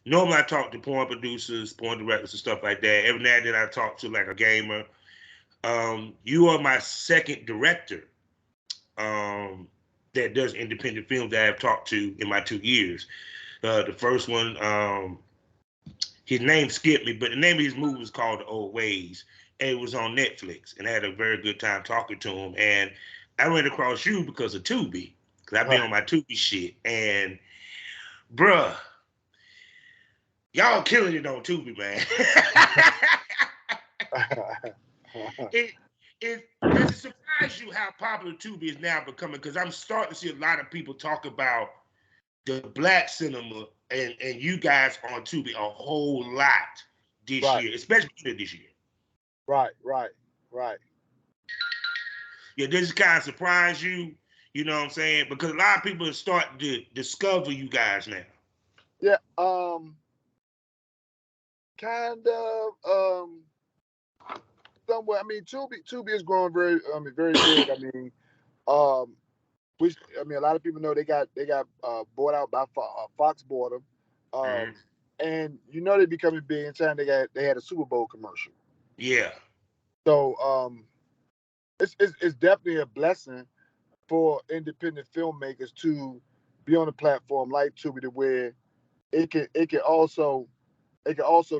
Normally, I talk to porn producers, porn directors, and stuff like that. Every now and then, I talk to like a gamer. You are my second director that does independent films that I've talked to in my 2 years. The first one, his name skipped me, but the name of his movie was called The Old Ways, and it was on Netflix. And I had a very good time talking to him. And I ran across you because of Tubi, because I've been on my Tubi shit. And bruh, y'all killing it on Tubi, man. it does it surprise you how popular Tubi is now becoming? Because I'm starting to see a lot of people talk about the black cinema and you guys on Tubi a whole lot this year, especially this year. Right. Yeah, this kind of surprise you, you know what I'm saying? Because a lot of people are starting to discover you guys now. Yeah, kind of, somewhat. I mean, Tubi is growing very big. I mean, um, a lot of people know they got bought out by Fox bought them, Mm-hmm. and they're becoming big in time. They had a Super Bowl commercial. Yeah. So it's definitely a blessing for independent filmmakers to be on a platform like Tubi, to where it can also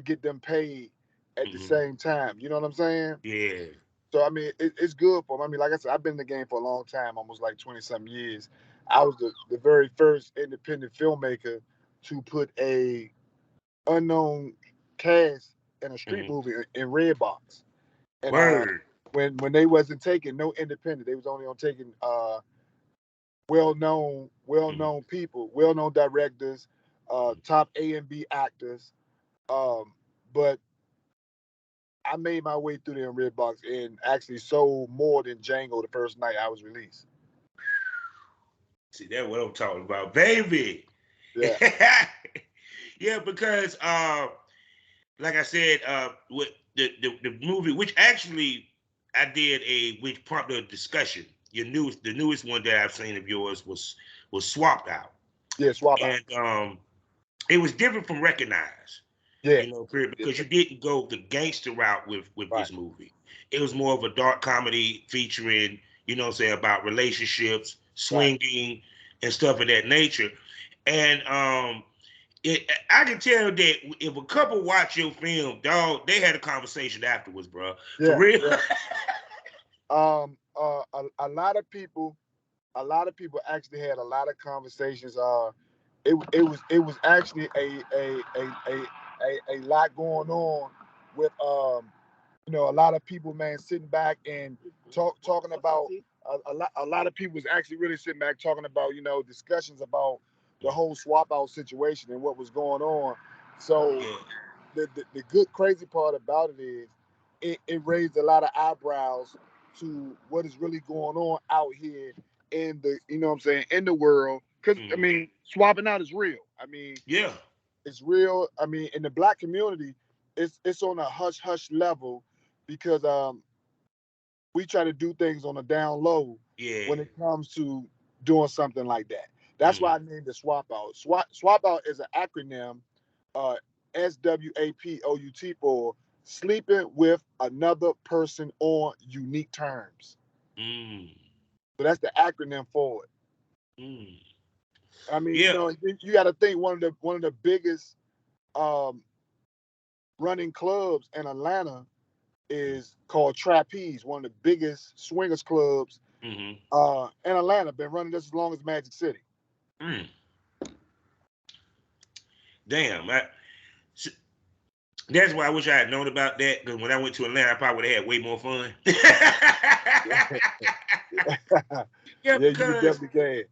get them paid at the Mm-hmm. same time. You know what I'm saying? Yeah. So I mean, it's good for them. I mean, like I said, I've been in the game for a long time, almost like 20 some years. I was the very first independent filmmaker to put a unknown cast in a street Mm-hmm. movie in Redbox. And Word. when they wasn't taking no independent, they was only on taking Mm-hmm. well known people, well known directors, top A and B actors. But I made my way through there in Redbox and actually sold more than Django the first night I was released. See, that's what I'm talking about, baby. Yeah. Yeah, because like I said, with the movie, which actually I did which prompted a discussion. The newest one that I've seen of yours was swapped out, Yeah, swap out. and it was different from Recognize. Yeah. You know, period, Yeah. because you didn't go the gangster route with Right. this movie. It was more of a dark comedy featuring, you know, what I'm saying, about relationships, Right. swinging, and stuff of that nature. And I can tell that if a couple watch your film, dog, they had a conversation afterwards, bro. For Yeah. real. Yeah. A lot of people actually had a lot of conversations. It was actually a lot going on with a lot of people, man, sitting back and talking about a lot of people was actually really sitting back talking about discussions about the whole swap out situation and what was going on. So Yeah. the good crazy part about it is it raised a lot of eyebrows to what is really going on out here in the what I'm saying, in the world. Because I Hmm. mean, swapping out is real. I mean, Yeah. it's real. I mean, in the black community, it's on a hush hush level because we try to do things on a down low Yeah. when it comes to doing something like that. That's why I Hmm. named it swap out. Swap out is an acronym, uh, SWAPOUT, for sleeping with another person on unique terms. Mm. So that's the acronym for it. Mm. I mean, Yeah. you got to think one of the biggest um, running clubs in Atlanta is called Trapeze, one of the biggest swingers clubs Hmm. in Atlanta. Been running this as long as Magic City. Mm. Damn. That's why I wish I had known about that. Because when I went to Atlanta, I probably would have had way more fun. Yeah, Yeah, you could definitely get.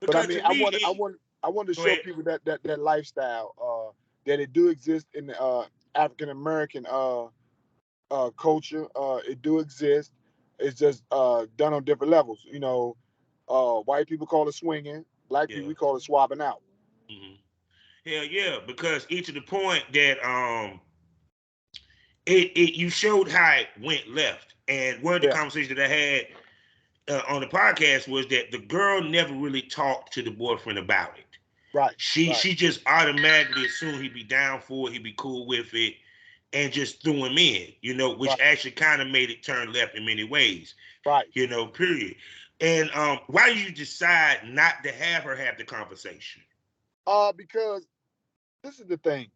But I because mean, to I me, want I want I want to go show ahead. people that lifestyle that it do exist in the African American culture. It do exist. It's just done on different levels. White people call it swinging. Black people Yeah. we call it swapping out. Hmm. Hell yeah, because each of the point that it you showed how it went left, and one of the Yeah, conversations that I had on the podcast was that the girl never really talked to the boyfriend about it. Right. She just automatically assumed he'd be down for it, he'd be cool with it, and just threw him in, which actually kind of made it turn left in many ways, Right. Period. And why did you decide not to have her have the conversation? Because this is the thing.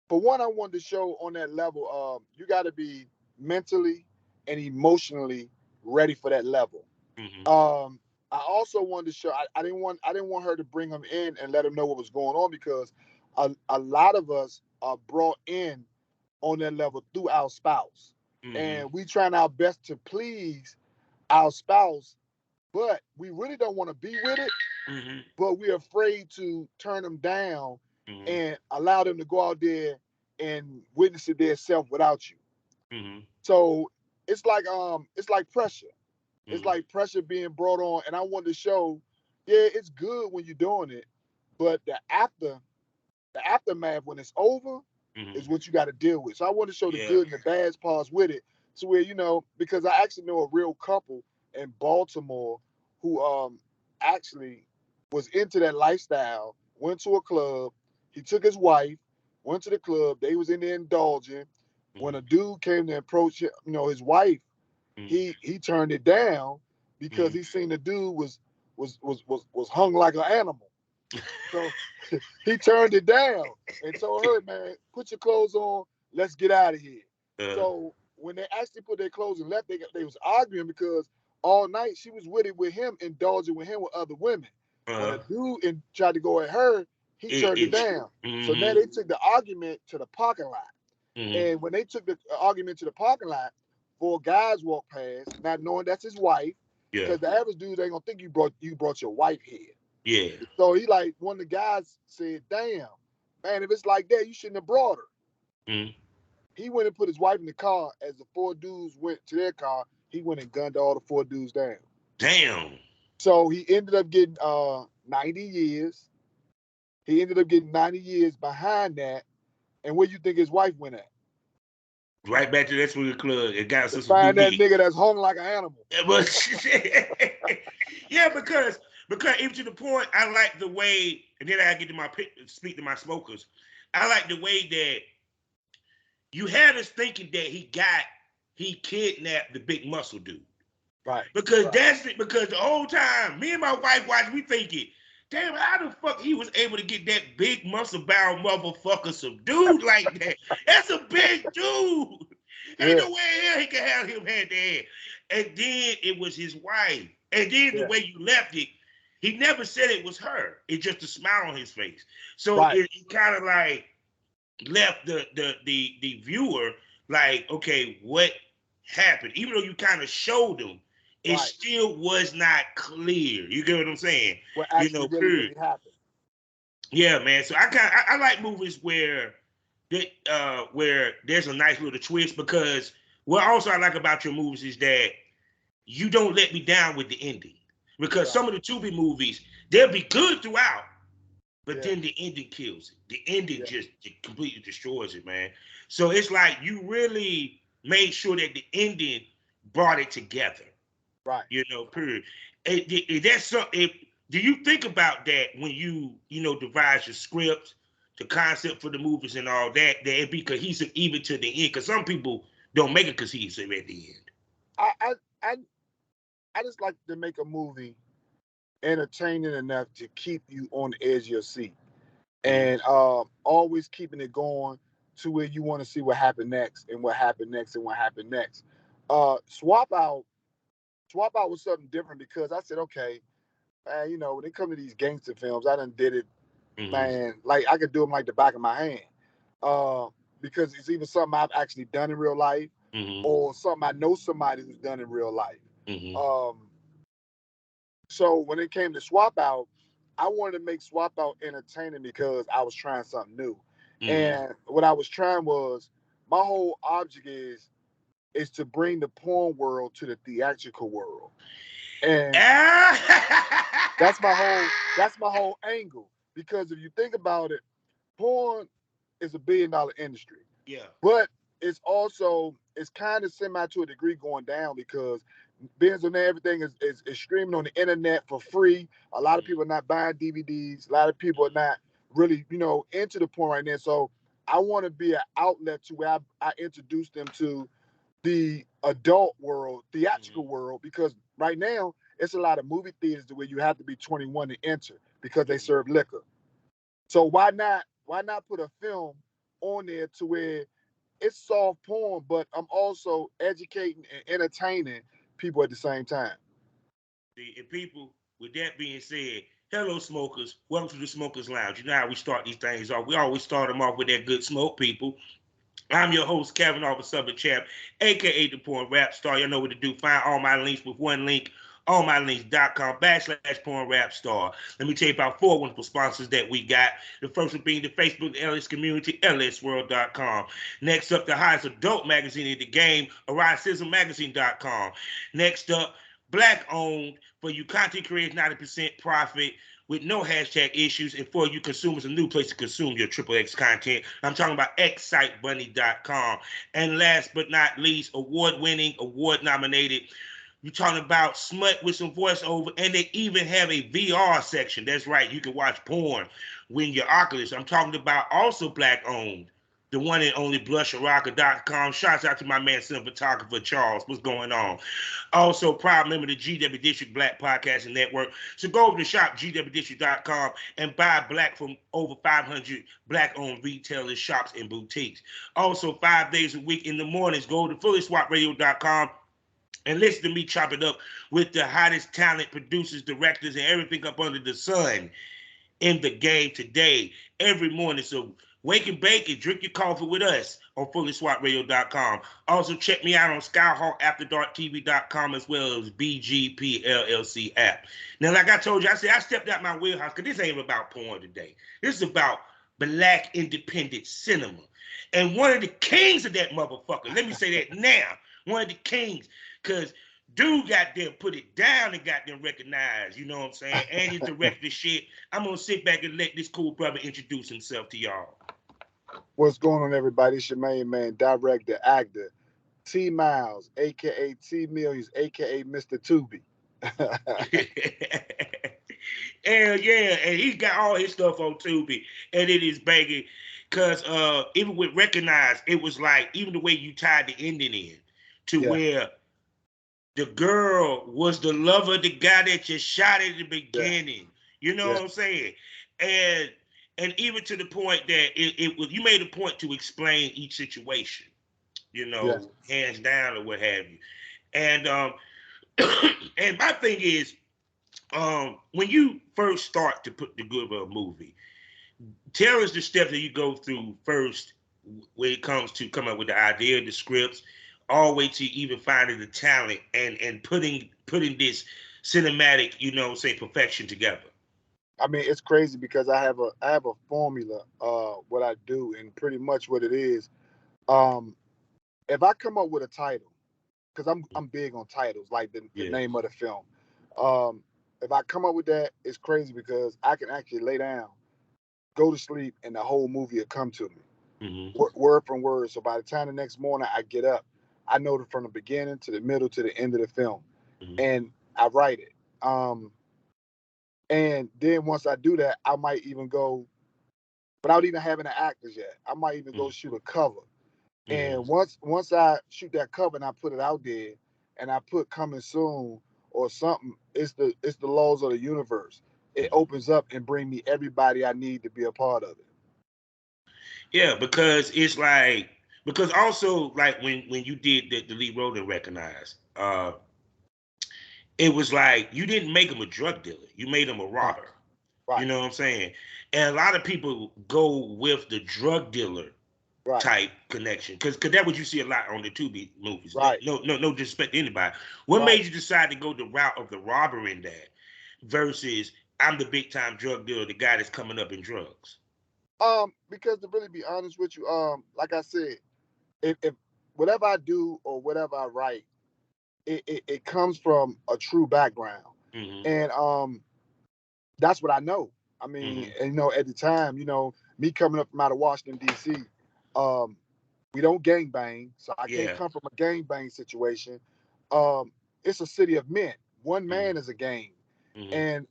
For one, I wanted to show on that level, you got to be mentally and emotionally ready for that level. Mm-hmm. I also wanted to show. I didn't want her to bring him in and let him know what was going on, because a lot of us are brought in on that level through our spouse, Mm-hmm. and we trying our best to please our spouse, but we really don't want to be with it. Mm-hmm. But we're afraid to turn them down Mm-hmm. and allow them to go out there and witness it themselves without you. Mm-hmm. So it's like pressure. It's Mm-hmm. like pressure being brought on, and I wanted to show, yeah, it's good when you're doing it, but the aftermath when it's over Mm-hmm. is what you got to deal with. So I want to show the Yeah. good and the bad parts with it, so where because I actually know a real couple in Baltimore who actually was into that lifestyle. Went to a club. He took his wife. Went to the club. They was in there indulging. When Mm-hmm. a dude came to approach, his wife, Mm-hmm. he turned it down because Mm-hmm. he seen the dude was hung like an animal. So he turned it down and told her, man, put your clothes on, let's get out of here. So when they actually put their clothes and left, they was arguing because all night she was with it with him, indulging with him with other women. When a dude tried to go at her, he turned it down. So now Mm-hmm. they took the argument to the parking lot. Mm-hmm. And when they took the argument to the parking lot, 4 guys walked past, not knowing that's his wife, Yeah. because the average dude ain't gonna think you brought your wife here. Yeah. So he like one of the guys said, "Damn, man, if it's like that, you shouldn't have brought her." Mm-hmm. He went and put his wife in the car. As the 4 dudes went to their car, he went and gunned all the 4 dudes down. Damn. So he ended up getting 90 years. He ended up getting 90 years behind that. And where you think his wife went at? Right back to that swinging club. It got To some new find that meat. nigga that's hung like an animal. But yeah, because even to the point, I like the way, and then I get to speak to my smokers. I like the way that you had us thinking that he kidnapped the big muscle dude. Right. Because because the whole time, me and my wife watched, we thinking, damn, how the fuck he was able to get that big muscle bound motherfucker subdued like that? That's a big dude. Ain't no way in hell he can have him hand to hand. And then it was his wife. And then the way you left it, he never said it was her. It's just a smile on his face. So it kind of like left the viewer like, okay, what happened? Even though you kind of showed them, it still was not clear. You get what I'm saying? What actually really happened. Yeah, man. So I like movies where there's a nice little twist, because what also I like about your movies is that you don't let me down with the ending. Because some of the Tubi movies, they'll be good throughout, but then the ending kills it. The ending just completely destroys it, man. So it's like you really made sure that the ending brought it together. Right. Period. That's something. Do you think about that when you devise your scripts, the concept for the movies and all that, that it be cohesive even to the end? Because some people don't make it cohesive at the end. I just like to make a movie entertaining enough to keep you on the edge of your seat, and always keeping it going to where you want to see what happened next and what happened next and what happened next. Swap Out was something different because I said, okay, man, when it comes to these gangster films, I done did it, man. Like I could do them like the back of my hand, because it's either something I've actually done in real life or something I know somebody who's done in real life. So when it came to Swap Out, I wanted to make Swap Out entertaining because I was trying something new. And what I was trying was, my whole object is to bring the porn world to the theatrical world. And that's my whole angle. Because if you think about it, porn is $1 billion industry. Yeah. But it's kind of semi to a degree going down, because Ben's on there. Everything is streaming on the internet for free. A lot of people are not buying DVDs. A lot of people are not really, into the porn right now. So I want to be an outlet to where I introduce them to the adult world, theatrical world, because right now it's a lot of movie theaters where you have to be 21 to enter because they serve liquor. So why not put a film on there to where it's soft porn, but I'm also educating and entertaining people at the same time. And people, with that being said, hello smokers, welcome to the Smokers Lounge. You know how we start these things off. We always start them off with that good smoke, people. I'm your host, Kevin Officer Southern Champ, aka the Porn Rap Star. You know what to do. Find all my links with one link, allmylinks.com/Porn Rap Star. Let me tell you about 4 wonderful sponsors that we got. The first one being the Facebook LS community, lsworld.com. Next up, the highest adult magazine in the game, AriseSizzleMagazine.com. Next up, Black owned, for you content creators, 90% profit with no hashtag issues, and for you consumers, a new place to consume your XXX content. I'm talking about XSiteBunny.com. And last but not least, award-winning, award-nominated, you're talking about smut with some voiceover, and they even have a VR section. That's right, you can watch porn when your Oculus. I'm talking about also Black-owned, the one and only blusherrocker.com. Shouts out to my man, cinematographer Charles. What's going on? Also, proud member of the GW District Black Podcasting Network. So go over to shopgwdistrict.com and buy Black from over 500 Black-owned retailers, shops, and boutiques. Also, 5 days a week in the mornings, go to fullyswapradio.com and listen to me chop it up with the hottest talent, producers, directors, and everything up under the sun in the game today, every morning. So wake and bake and drink your coffee with us on fullyswapradio.com. Also, check me out on SkyhawkAfterDarkTV.com as well as BGP LLC app. Now, like I told you, I stepped out my wheelhouse because this ain't about porn today. This is about Black independent cinema. And one of the kings of that motherfucker, let me say that now, one of the kings, because dude got them put it down and got them recognized, you know what I'm saying? And he directed the shit. I'm gonna sit back and let this cool brother introduce himself to y'all. What's going on, everybody? It's your main man, director, actor, T Miles, aka T.Millions, aka Mr. Tubi. Hell yeah, and he's got all his stuff on Tubi, and it is banging. Cause even with Recognize, it was like even the way you tied the ending in to where the girl was the lover, the guy that you shot at the beginning. You know what I'm saying? And even to the point that it was, you made a point to explain each situation, hands down or what have you. And and my thing is, when you first start to put together a movie, tell us the steps that you go through first when it comes to coming up with the idea, the scripts, all the way to even finding the talent and putting this cinematic, say perfection together. I mean, it's crazy because I have a formula, what I do, and pretty much what it is. If I come up with a title, because I'm big on titles, like the name of the film. If I come up with that, it's crazy because I can actually lay down, go to sleep, and the whole movie will come to me, word from word. So by the time the next morning I get up, I know it from the beginning to the middle to the end of the film, and I write it. And then once I do that, I might even go, without even having the actors yet, I might even go shoot a cover. And once I shoot that cover and I put it out there, and I put coming soon or something, it's the laws of the universe. It opens up and bring me everybody I need to be a part of it. Yeah, because it's like, because also like when you did the lead role in Recognize, it was like you didn't make him a drug dealer, you made him a robber. Right. You know what I'm saying? And a lot of people go with the drug dealer type connection because that's what you see a lot on the Tubi movies. Right. No disrespect to anybody. What made you decide to go the route of the robber in that versus I'm the big time drug dealer, the guy that's coming up in drugs? Because to really be honest with you, like I said, if whatever I do or whatever I write, it comes from a true background, and that's what I know. I mean, and at the time, me coming up from out of Washington D.C., we don't gangbang, so I can't come from a gangbang situation. it's a city of men. One man is a game. And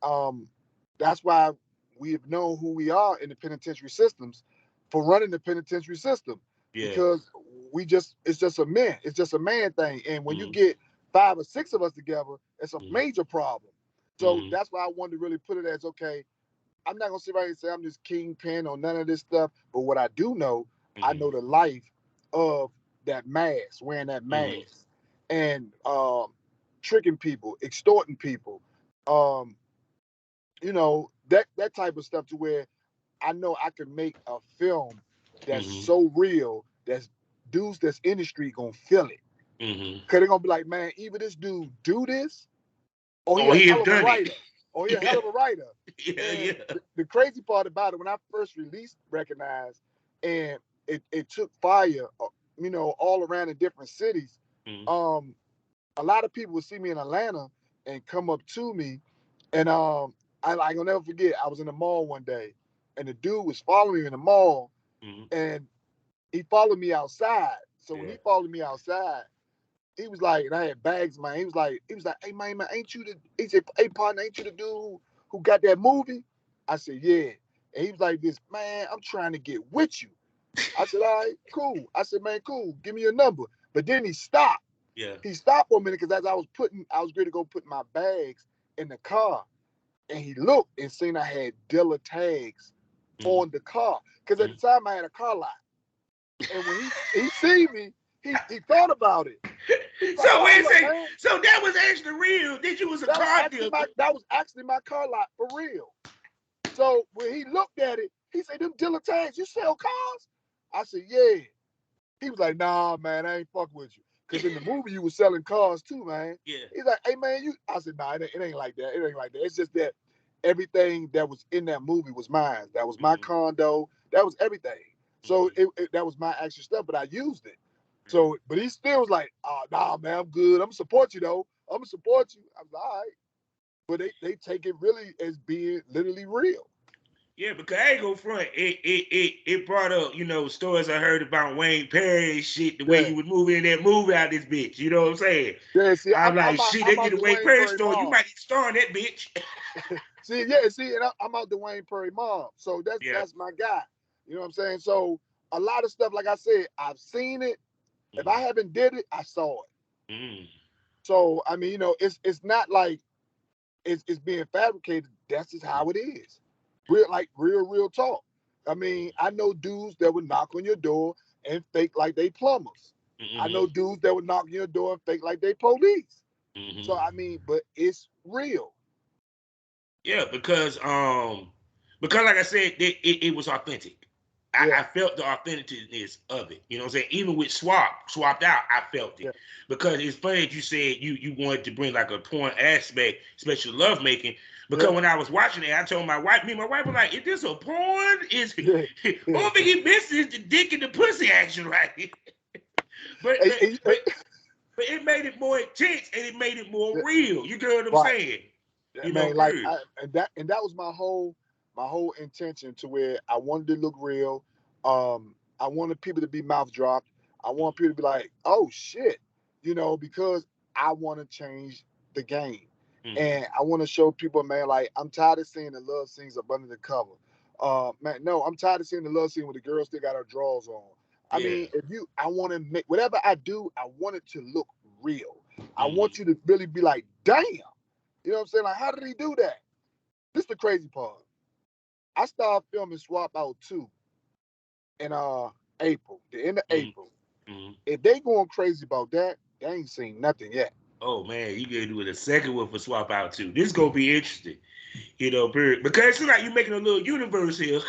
that's why we have known who we are in the penitentiary systems for running the penitentiary system. Because it's just a man. It's just a man thing. And when you get 5 or 6 of us together, it's a major problem. So that's why I wanted to really put it as, okay, I'm not gonna sit right here and say I'm just kingpin or none of this stuff. But what I do know, I know the life of that mask, wearing that mask, and tricking people, extorting people, you know, that type of stuff, to where I know I can make a film that's so real that dudes that's in the street gonna feel it. Cause they're gonna be like, man, either this dude do this, or he a hell of a writer. Or he a hell of a writer. The crazy part about it, when I first released Recognize, and it took fire, you know, all around in different cities, a lot of people would see me in Atlanta and come up to me, and I'll never forget, I was in the mall one day, and the dude was following me in the mall, and he followed me outside. So when he followed me outside, he was like, and I had bags, man. He was like, hey man, ain't you the? He said, hey partner, ain't you the dude who got that movie? I said, yeah. And he was like, this man, I'm trying to get with you. I said, all right, cool. I said, man, cool. Give me your number. But then he stopped. He stopped for a minute, because as I was ready to go put my bags in the car, and he looked and seen I had dealer tags on the car, because at the time I had a car lot. And when he seen me, he thought about it. So wait a second. So that was actually real. That you was a car dealer. That was actually my car lot for real. So when he looked at it, he said, them dealer tags, you sell cars? I said, yeah. He was like, nah, man, I ain't fuck with you. Because in the movie, you was selling cars too, man. He's like, hey, man, I said, nah, it ain't like that. It ain't like that. It's just that everything that was in that movie was mine. That was my condo. That was everything. So that was my actual stuff, but I used it. So, but he still was like, oh, nah, man, I'm good. I'm going to support you, though. I'm going to support you. I was like, all right. But they take it really as being literally real. Yeah, because I ain't gonna front. It brought up, you know, stories I heard about Wayne Perry and shit, the way he was moving that movie out this bitch. You know what I'm saying? Yeah, see, I'm like, shit, they get a Wayne Perry story. You might star in that bitch. and I'm out the Wayne Perry mob. So that's my guy. You know what I'm saying? So a lot of stuff, like I said, I've seen it. If I haven't did it, I saw it. So I mean, you know, it's not like it's being fabricated. That's just how it is. Real talk. I mean, I know dudes that would knock on your door and fake like they plumbers. I know dudes that would knock on your door and fake like they police. So I mean, but it's real. Yeah, because like I said, it was authentic. I felt the authenticness of it. You know what I'm saying? Even with swapped out, I felt it. Because it's funny that you said you wanted to bring like a porn aspect, especially lovemaking. Because when I was watching it, I told my wife, my wife was like, is this a porn? Only thing he misses is the dick and the pussy action, right? but it made it more intense and it made it more real. You get what I'm saying? You know, like that was my whole intention, to where I wanted to look real. I wanted people to be mouth dropped. I want people to be like, oh shit, you know, because I want to change the game. And I want to show people, man, like, I'm tired of seeing the love scenes up under the cover. Man, no, I'm tired of seeing the love scene where the girl still got her drawers on. I mean, I want to make, whatever I do, I want it to look real. I want you to really be like, damn. You know what I'm saying? Like, how did he do that? This is the crazy part. I started filming Swap Out 2 in April, the end of April. If they going crazy about that, they ain't seen nothing yet. Oh man, you gonna do it a second one for Swap Out 2. This is gonna be interesting. You know, because it seems like you're making a little universe here.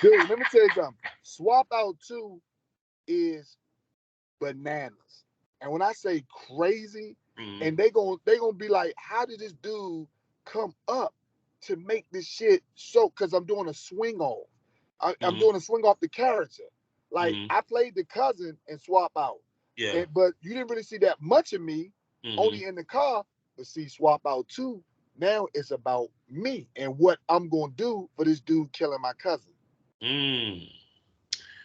Dude, let me tell you something. Swap Out 2 is bananas. And when I say crazy, and they gonna be like, how did this dude come up to make this shit so? Because I'm doing a swing off. I'm doing a swing off the character. Like, I played the cousin and Swap Out. But you didn't really see that much of me, only in the car. But see, Swap Out 2, now it's about me and what I'm gonna do for this dude killing my cousin.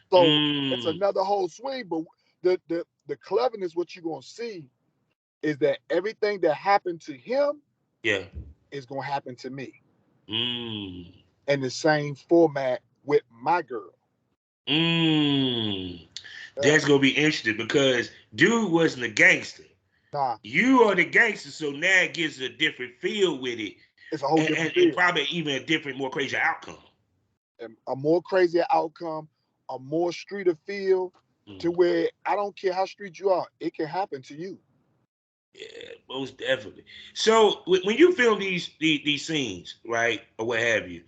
So it's another whole swing. But the cleverness, what you're gonna see, is that everything that happened to him Yeah. is gonna happen to me Mm. in the same format with my girl. Mm. Yeah. That's gonna be interesting because dude wasn't a gangster. Nah, You are the gangster, so now it gives a different feel with it, it's a whole different and feel. probably even a different, more crazy outcome. A more crazier outcome, a more streeter feel, to Mm. where I don't care how street you are, it can happen to you. Yeah, most definitely. So when you film these scenes, right, or what have you,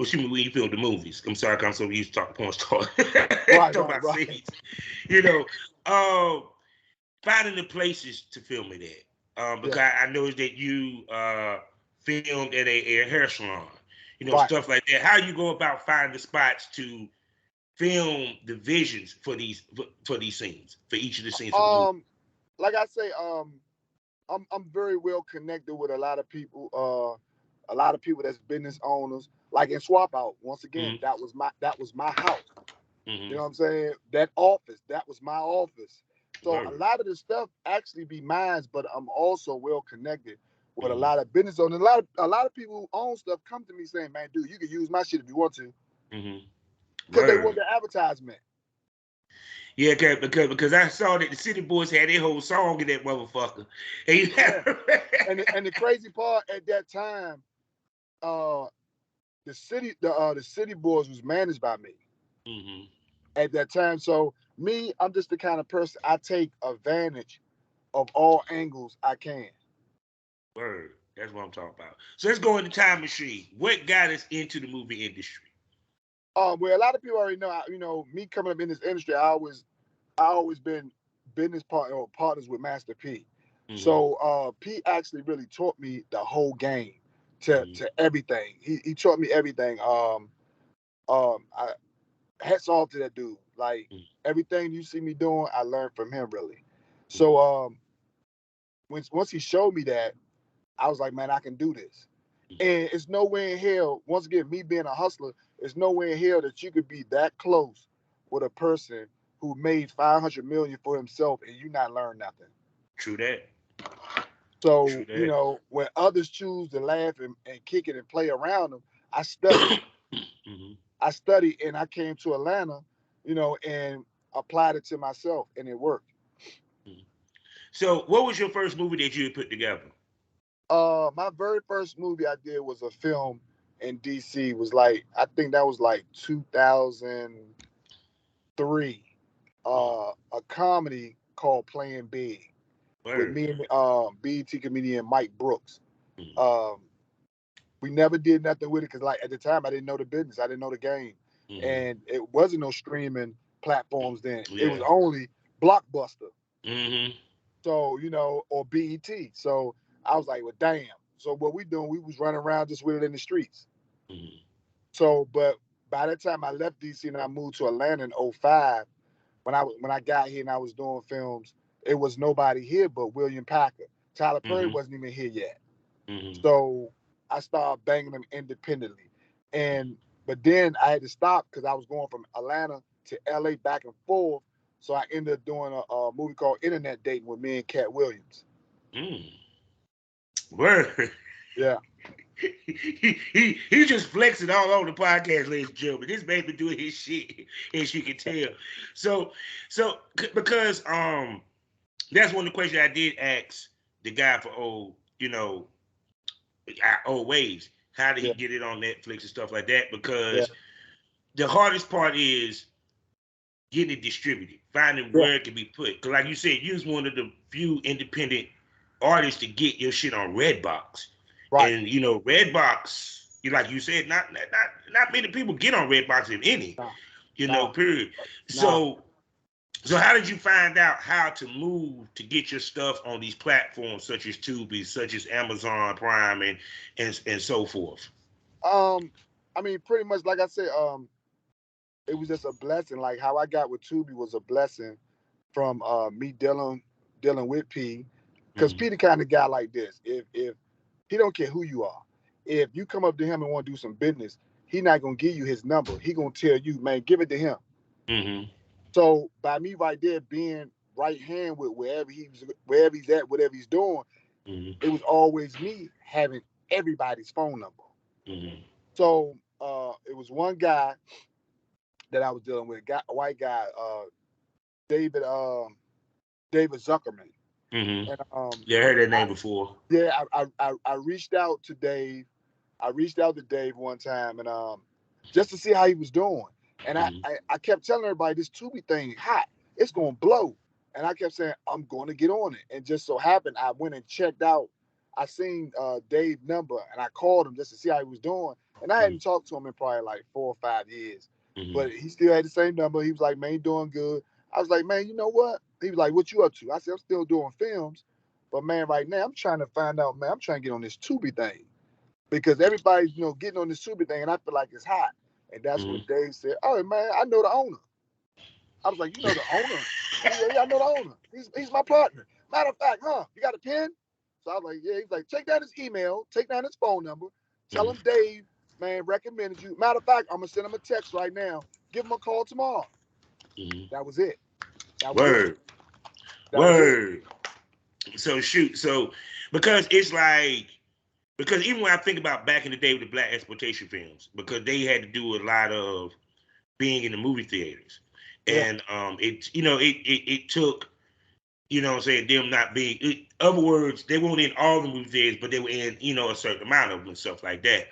excuse me, when you film the movies, I'm sorry, I'm so used to talking porn star, Right, talking right, about right. scenes, you know, um, finding the places to film it at, Yeah, because I noticed that you filmed at a hair salon, right. stuff like that. How you go about finding the spots to film the visions for these scenes, for each of the scenes for the movie? Um, like I say, I'm very well connected with a lot of people. A lot of people that's business owners. Like in Swap Out, once again, Mm-hmm. that was my house. You know Mm-hmm. what I'm saying? That office, that was my office. So a Word. lot of the stuff actually be mine, but I'm also well connected with a Mm-hmm. lot of business owners. A lot of people who own stuff come to me saying, "Man, dude, you can use my shit if you want to," Mm-hmm. because they want Word. the advertisement. Yeah, because I saw that the City Boys had their whole song in that motherfucker. And you Yeah. have- And the crazy part at that time, uh, the city boys was managed by me Mhm. at that time. So me, I'm just the kind of person I take advantage of all angles I can. Word. That's what I'm talking about. So let's go in the time machine. What got us into the movie industry? Well, a lot of people already know. Me coming up in this industry, I always been business partner or partners with Master P. Mm-hmm. So P actually really taught me the whole game to Mm-hmm. to everything. He taught me everything. I hats off to that dude. Like everything you see me doing, I learned from him really. So Mm-hmm. once he showed me that, I was like, man, I can do this. And it's nowhere in hell, once again, me being a hustler, it's nowhere in hell that you could be that close with a person who made 500 million for himself and you not learn nothing. True that. True So, that. when others choose to laugh and kick it and play around them, I studied. Mm-hmm. I studied and I came to Atlanta, and applied it to myself and it worked. So, what was your first movie that you had put together? My very first movie I did was a film in DC. Was like I think that was like 2003. Mm. A comedy called Playing Big with Word. me and BET comedian Mike Brooks. Mm-hmm. Um, we never did nothing with it because like at the time I didn't know the business, I didn't know the game, Mm-hmm. and it wasn't no streaming platforms then. It was Yeah. only Blockbuster. Mm-hmm. So, or BET. So I was like, well, damn. So what we doing? We was running around just with it in the streets. Mm-hmm. So, but by the time I left DC and I moved to Atlanta in '05, when I got here and I was doing films, it was nobody here but William Packer. Tyler Perry Mm-hmm. wasn't even here yet. Mm-hmm. So I started banging them independently. And but then I had to stop because I was going from Atlanta to LA back and forth. So I ended up doing a movie called Internet Dating with me and Katt Williams. Mm. Word. Yeah. He just flexing all over the podcast, ladies and gentlemen. This baby doing his shit, as you can tell. So, because that's one of the questions I did ask the guy for old ways. How did he Yeah. get it on Netflix and stuff like that? Yeah. Because the hardest part is getting it distributed, finding Yeah. where it can be put. Because, like you said, you was one of the few independent artists to get your shit on Redbox. Right. And Redbox, like you said, not many people get on Redbox, if any. Nah. Nah. Period. Nah. So how did you find out how to move to get your stuff on these platforms such as Tubi, such as Amazon Prime, and so forth? I mean, pretty much like I said, it was just a blessing. Like how I got with Tubi was a blessing from me dealing with P, because Mm-hmm. P the kind of guy like this. If he don't care who you are, if you come up to him and want to do some business, he not gonna give you his number. He gonna tell you, man, give it to him. Mm-hmm. So by me right there being right hand with wherever he's at, whatever he's doing. Mm-hmm. It was always me having everybody's phone number. Mm-hmm. So it was one guy that I was dealing with, a white guy, David David Zuckerman. Mm-hmm. And Yeah, I heard that name before. yeah, I reached out to Dave. I reached out to Dave one time and just to see how he was doing. And Mm-hmm. I kept telling everybody this Tubi thing hot. It's gonna blow. And I kept saying, I'm gonna get on it. And just so happened I went and checked out. I seen Dave's number and I called him just to see how he was doing. And I Mm-hmm. hadn't talked to him in probably like 4 or 5 years. Mm-hmm. But he still had the same number. He was like, man, you doing good. I was like, man, you know what? He was like, what you up to? I said, I'm still doing films. But man, right now I'm trying to find out, man, I'm trying to get on this Tubi thing. Because everybody's, getting on this Tubi thing and I feel like it's hot. And that's when Mm-hmm. Dave said, oh man, I know the owner. I was like, you know the owner? He was like, yeah, I know the owner. He's my partner. Matter of fact, you got a pen? So I was like, yeah. He's like, take down his email, take down his phone number, tell him Dave, man, recommended you. Matter of fact, I'm gonna send him a text right now. Give him a call tomorrow. Mm-hmm. That was it. That was Word. it. That was it. Word. So shoot. So because it's like because even when I think about back in the day with the black exploitation films, because they had to do a lot of being in the movie theaters. Yeah. And it took, what I'm saying, them not being in other words, they weren't in all the movie theaters, but they were in, a certain amount of them and stuff like that.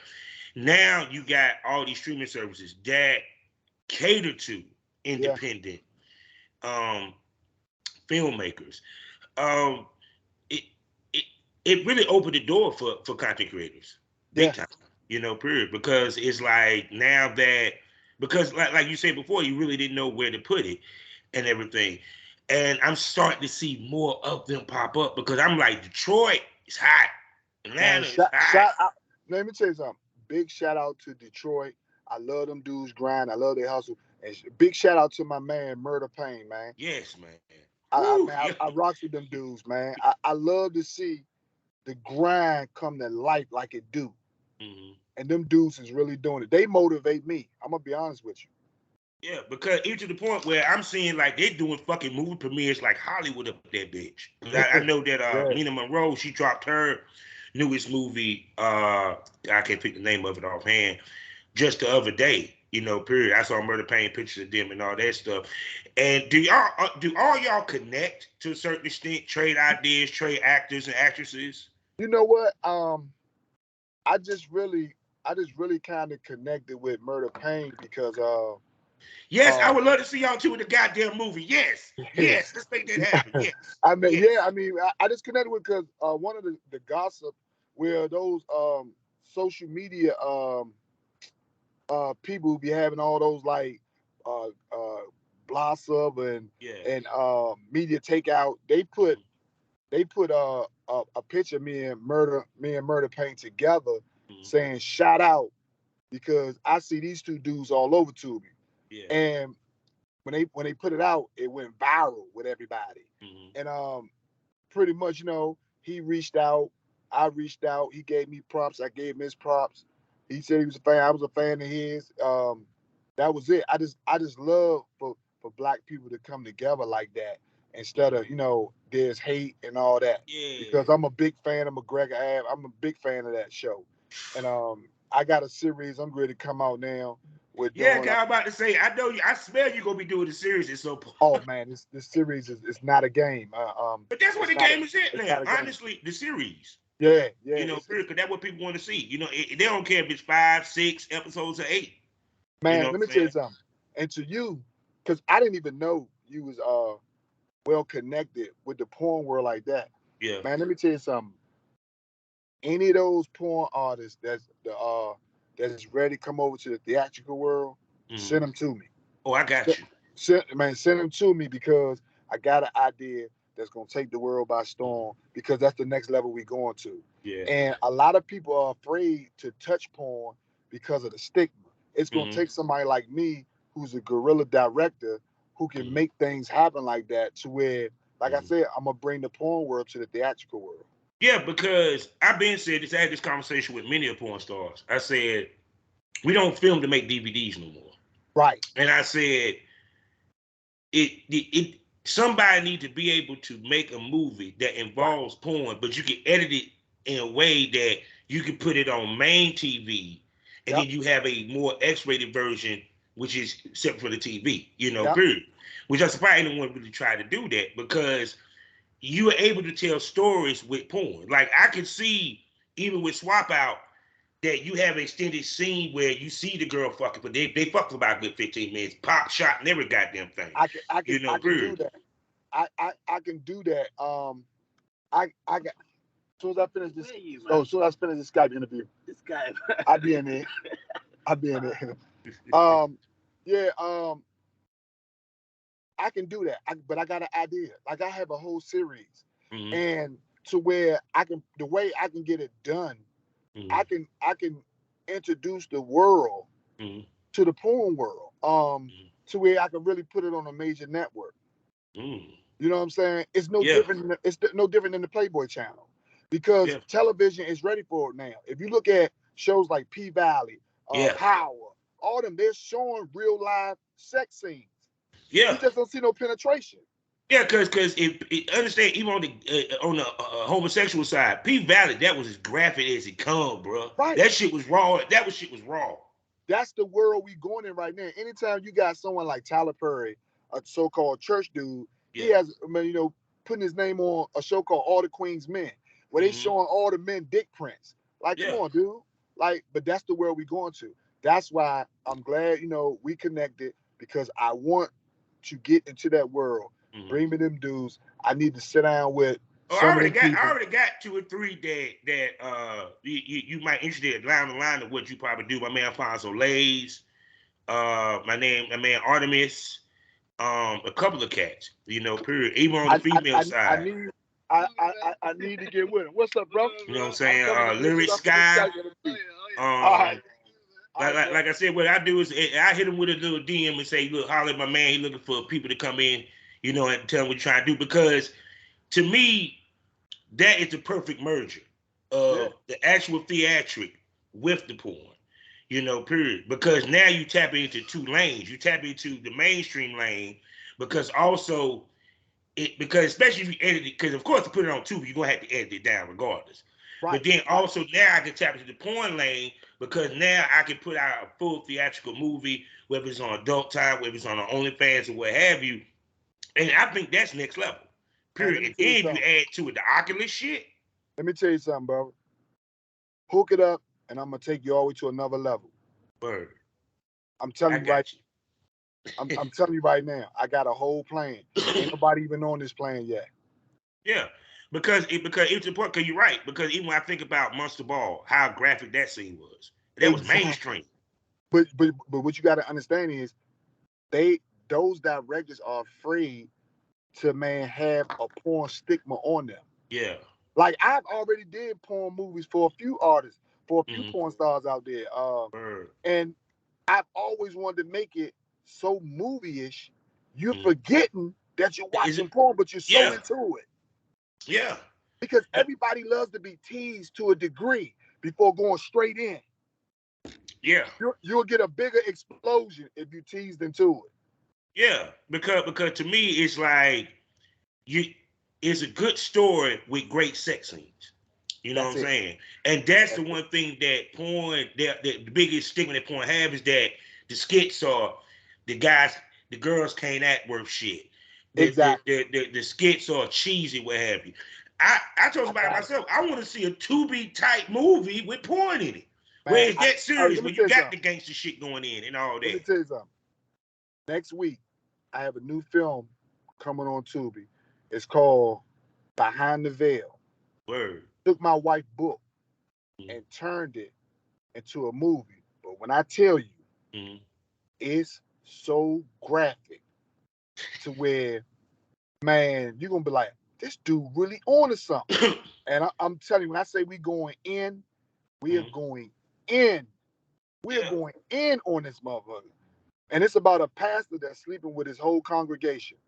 Now you got all these streaming services that cater to Yeah. independent um filmmakers. Um it it it really opened the door for content creators. Big Yeah. time. Period. Because it's like now that because like you said before, you really didn't know where to put it and everything. And I'm starting to see more of them pop up because I'm like, Detroit is hot. Man, Atlanta is hot. shout out. Let me tell you something. Big shout out to Detroit. I love them dudes grind. I love their hustle. And big shout out to my man Murder Pain, man. Yes, man. Man, Woo, yeah. I rocks with them dudes, man. I love to see the grind come to life like it do. Mm-hmm. And them dudes is really doing it. They motivate me. I'm gonna be honest with you. Yeah, because even to the point where I'm seeing like they're doing fucking movie premieres like Hollywood up that bitch. I know that Yeah. Nina Monroe, she dropped her newest movie, I can't pick the name of it offhand, just the other day, period. I saw Murder Pain pictures of them and all that stuff. And do all y'all connect to a certain extent, trade ideas, trade actors and actresses? You know what? I just really kind of connected with Murder Pain because Yes, I um would love to see y'all two in the goddamn movie. Yes, yes, let's make that happen. Yes, I mean, yes. yeah, I mean, I just connected with because one of the gossip where those social media people who be having all those like blossom Yeah. and media takeout. They put a picture of me and Murder Paint together, Mm-hmm. saying shout out because I see these two dudes all over Tubi, Yeah. and when they put it out, it went viral with everybody, Mm-hmm. and pretty much, he reached out. I reached out. He gave me props. I gave him his props. He said he was a fan. I was a fan of his. That was it. I just love for black people to come together like that instead of there's hate and all that. Yeah. Because I'm a big fan of McGregor Ave. I'm a big fan of that show, and I got a series I'm ready to come out now. We're Yeah, doing. I'm about to say, I know you. I smell you gonna be doing the series at some point. Oh man, this series is not a game. But that's what It's the not a game is at it's now. not a game. Honestly, the series. Yeah, yeah. Period. Because that's what people want to see. They don't care if it's 5, 6 episodes or 8. You know Man, what let I'm me tell saying? you something. And to you, because I didn't even know you was well connected with the porn world like that. Yeah. Man, let me tell you something. Any of those porn artists that's ready to come over to the theatrical world, Mm-hmm. send them to me. Oh, I got you. Send them to me because I got an idea that's gonna take the world by storm because that's the next level we going to. Yeah. And a lot of people are afraid to touch porn because of the stigma. It's gonna Mm-hmm. take somebody like me who's a guerrilla director who can Mm-hmm. make things happen like that to where, like I Mm-hmm. said, I'm gonna bring the porn world to the theatrical world. Yeah, because I've been said this. I had this conversation with many of porn stars. I said we don't film to make DVDs no more. Right. And I said it somebody need to be able to make a movie that involves porn, but you can edit it in a way that you can put it on main TV, and then you have a more X-rated version, which is separate for the TV, period. Which I'm surprised anyone really tried to do that, because you are able to tell stories with porn. Like, I can see, even with Swap Out, that you have an extended scene where you see the girl fucking, but they fuck for about a good 15 minutes, pop, shot, and every goddamn thing. I can do that. I can do that. I got, as soon as I finish this, as soon as I finish this Skype interview, I'll be in there. I can do that. But I got an idea. Like, I have a whole series, and to where the way I can get it done, I can introduce the world to the porn world, to where I can really put it on a major network. You know what I'm saying? It's no different. It's no different than the Playboy Channel, because television is ready for it now. If you look at shows like P-Valley, Power, all them, they're showing real live sex scenes. You just don't see no penetration. Yeah, because understand, even on the homosexual side, P-Valley, that was as graphic as it come, bro. Right. That shit was raw. Shit was raw. That's the world we going in right now. Anytime you got someone like Tyler Perry, a so-called church dude, he has, putting his name on a show called All the Queen's Men, where they showing all the men dick prints. Like, come on, dude. Like, but that's the world we going to. That's why I'm glad, we connected, because I want to get into that world. Bring me them dudes. I need to sit down with. I already got 2 or 3 that you might interested down the line of what you probably do. My man Alfonso Lays, my man Artemis, a couple of cats, period. Even on the female side. I need to get with him. What's up, bro? You know what I'm saying? Lyric Sky. Like I said, what I do is I hit him with a little DM and say, look, holler at my man. He looking for people to come in, and tell him what you're trying to do. Because to me, that is the perfect merger of the actual theatric with the porn, period. Because now you tap into 2 lanes. You tap into the mainstream lane, because also, because especially if you edit it, because of course to put it on Tubi, you're going to have to edit it down regardless. Right. But then also now I can tap into the porn lane, because now I can put out a full theatrical movie, whether it's on Adult Time, whether it's on OnlyFans or what have you. And I think that's next level. Period. And then you add to it the Oculus shit. Let me tell you something, bro. Hook it up, and I'm gonna take you all the way to another level. Word. I'm telling you right. I'm telling you right now. I got a whole plan. Ain't nobody even on this plan yet. Yeah. Because it's important. Because you're right. Because even when I think about Monster Ball, how graphic that scene was, that was mainstream. But what you got to understand is, those directors are afraid to have a porn stigma on them. Yeah. Like, I've already did porn movies for a few artists, for a few porn stars out there. And I've always wanted to make it so movie-ish. You're forgetting that you're watching porn, but you're so into it. Yeah. Because everybody loves to be teased to a degree before going straight in. Yeah. You'll get a bigger explosion if you teased into it. Yeah, because to me it's like it's a good story with great sex scenes. You know what I'm saying? And that's the one thing that porn, the biggest stigma that porn have is that the skits are the girls can't act worth shit. The skits are cheesy, what have you. I told about it myself. I want to see a Tubi type movie with porn in it. Where it's that serious, when you got the gangster shit going in and all that. Let me tell you something. Next week, I have a new film coming on Tubi. It's called Behind the Veil. Word. Took my wife's book and turned it into a movie. But when I tell you, it's so graphic to where, man, you're going to be like, this dude really on to something. And I'm telling you, when I say we going in, we are going in. We are going in on this motherfucker. And it's about a pastor that's sleeping with his whole congregation.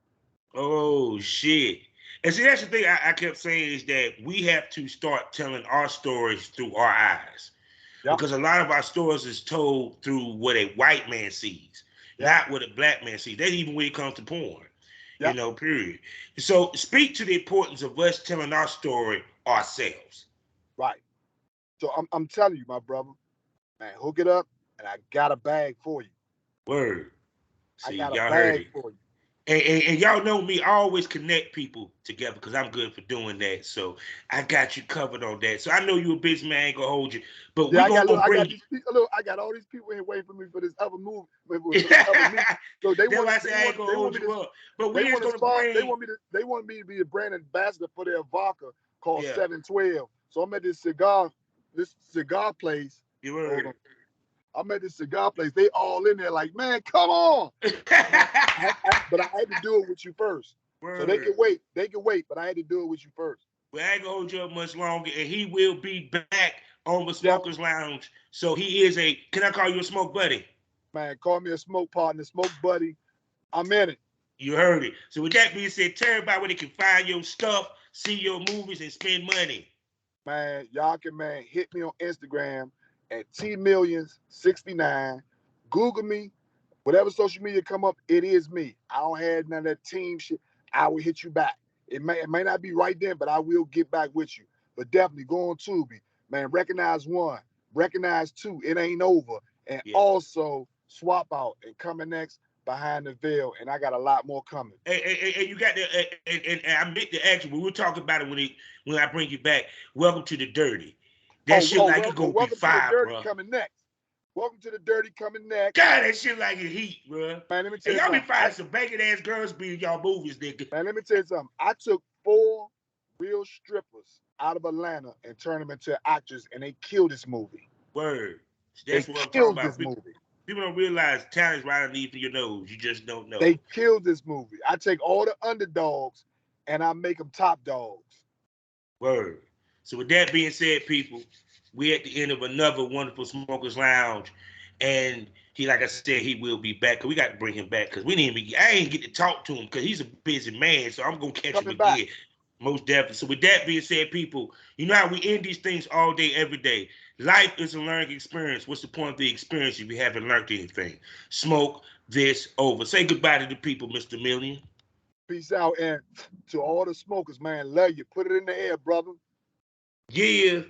Oh, shit. And see, that's the thing I kept saying is that we have to start telling our stories through our eyes. Yep. Because a lot of our stories is told through what a white man sees, not what a black man sees. That's even when it comes to porn. You know, period. So speak to the importance of us telling our story ourselves. Right. So I'm telling you, my brother, man, hook it up, and I got a bag for you. Word. I See, got a y'all heard bag it. for you. And y'all know me, I always connect people together because I'm good for doing that. So I got you covered on that. So I know you a busy man, I ain't gonna hold you. But Yeah, we gonna bring I got all these people here waiting for me for this other move, for you. this other meeting. So That's why I say I ain't gonna hold you up. But we just gonna bring they want me to be a brand ambassador for their vodka called Yeah. 712. So I'm at this cigar place. You Hold heard on. I'm at this cigar place. They all in there like, man, come on. it. But I had to do it with you first. Word. So they can wait. They can wait, but I had to do it with you first. Well, I ain't gonna hold you up much longer, and he will be back on the Smokers Lounge. So he is a. Can I call you a smoke buddy? Man, call me a smoke partner, smoke buddy. I'm in it. You heard it. So with that being said, tell everybody where they can find your stuff, see your movies, and spend money. Man, y'all can hit me on Instagram at T.Millions69. Google me. Whatever social media come up, it is me. I don't have none of that team shit. I will hit you back. It may not be right then, but I will get back with you. But definitely go on Tubi. Man, recognize 1, recognize 2. It ain't over. And also swap out and coming next behind the veil. And I got a lot more coming. And you got the and I meant to ask you, we'll talk about it when I bring you back. Welcome to the Dirty. That shit like it gonna be fire, bro. Coming next. Welcome to the Dirty coming next. God, that shit like it heat, bro. Man, let me tell you y'all something. be finding some banging ass girls be in y'all movies, nigga. Man, let me tell you something. I took 4 real strippers out of Atlanta and turned them into actors, and they killed this movie. Word. That's what I'm talking about. People don't realize talent's right underneath your nose. You just don't know. They killed this movie. I take all the underdogs and I make them top dogs. Word. So with that being said, people, we're at the end of another wonderful Smokers Lounge. And he, like I said, he will be back. We got to bring him back because I ain't get to talk to him because he's a busy man. So I'm going to catch him again. Most definitely. So with that being said, people, you know how we end these things all day, every day. Life is a learning experience. What's the point of the experience if you haven't learned anything? Smoke this over. Say goodbye to the people, Mr. Million. Peace out. And to all the smokers, man, love you. Put it in the air, brother. Yeah.